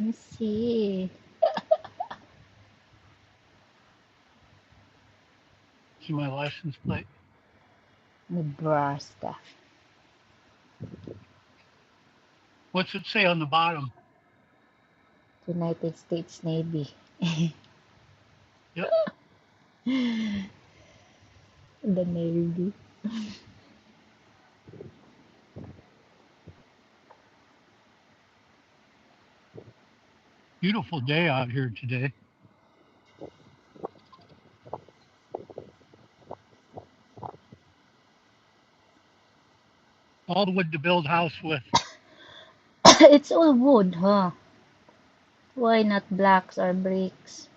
me see. See my license plate? Nebraska. What's it say on the bottom? United States Navy. Yep. The Navy. Beautiful day out here today. All the wood to build house with. It's all wood, huh? Why not blocks or bricks?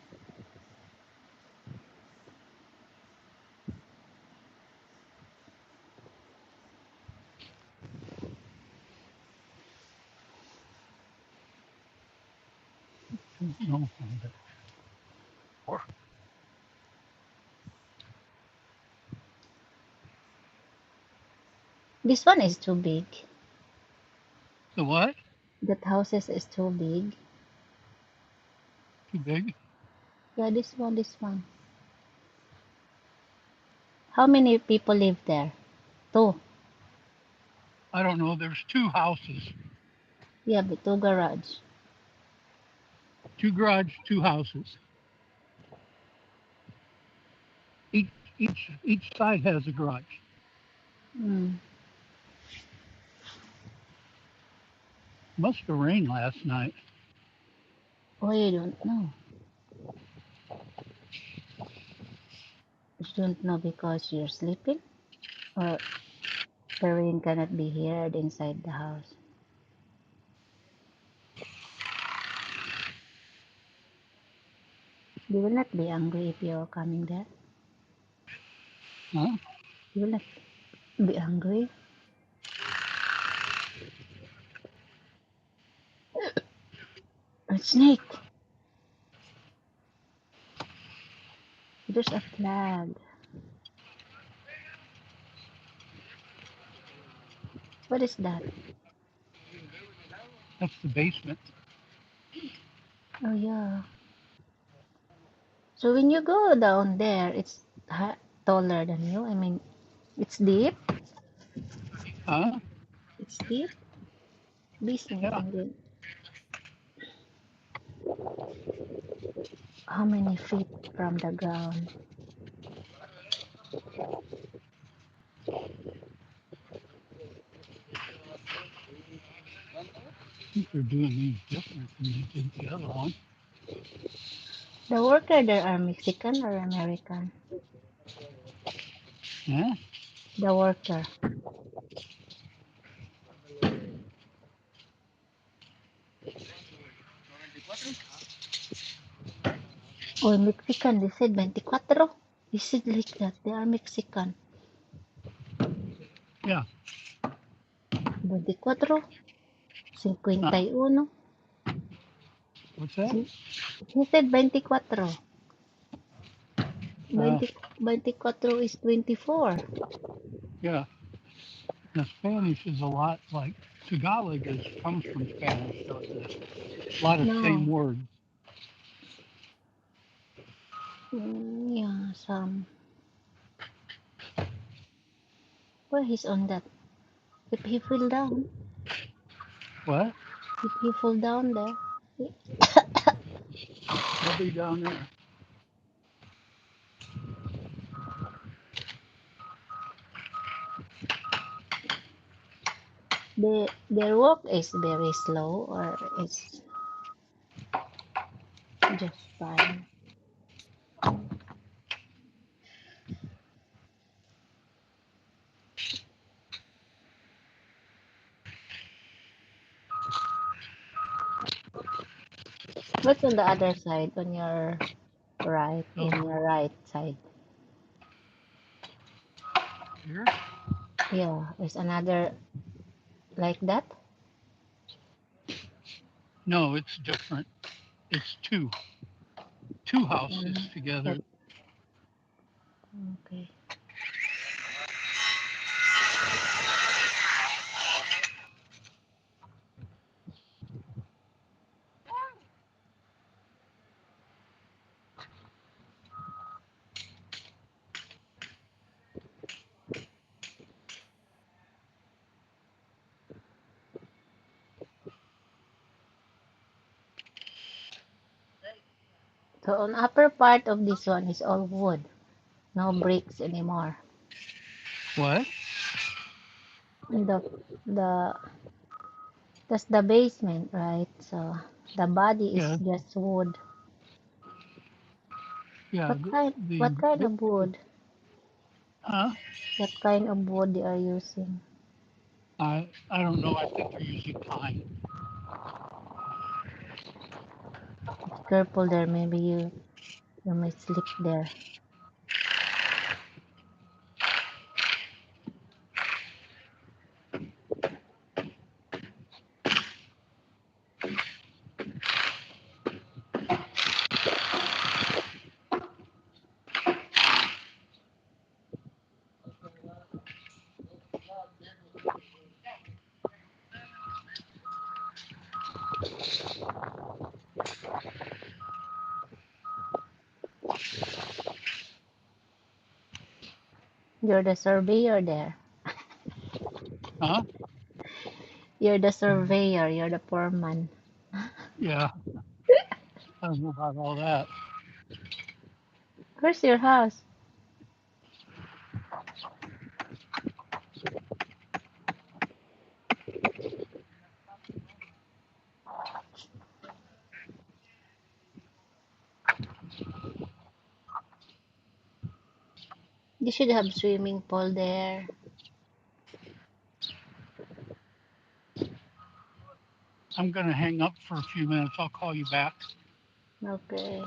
No. This one is too big. The what? That houses is too big. Too big? Yeah, this one. How many people live there? Two. I don't know. There's two houses. Yeah, but two garage. Two garage, two houses. Each each side has a garage. Mm. Must have rained last night. Oh, you don't know. You don't know because you're sleeping? Or the rain cannot be heard inside the house? You will not be angry if you're coming there. Huh? You will not be angry. A snake. There's a flag. What is that? That's the basement. Oh, yeah. So when you go down there, it's taller than you. I mean, it's deep. Huh? It's deep. Basement. Yeah. And then how many feet from the ground? I think they're doing these different than they did the other one. The worker there are Mexican or American? Yeah. The worker. Oh, Mexican. They said 24. They said like that. They are Mexican. Yeah. 24. Huh? 51. What's that? He said 24. Uh, 20, 24 is 24. yeah. The Spanish is a lot like Tagalog comes from Spanish, so it's a lot of same No. words. Yeah, some. Where he's on that? If he fell down. What? If he fall down there. They'll be down there. Their walk is very slow or it's just fine. What's on the other side? On your right, So in your right side. here, Yeah, there's another like that. no, it's different. It's two houses together. That okay. So on upper part of this one is all wood, no bricks anymore. What? And the that's the basement, right? So the body is Yeah, just wood. yeah. What kind of wood? Huh? What kind of wood they are using? I don't know. I think they're using pine. Careful there, maybe you may slip there. You're the surveyor there. Huh? You're the surveyor, you're the foreman. Yeah. I don't know about all that. Where's your house? You should have swimming pool there. I'm gonna hang up for a few minutes. I'll call you back. Okay.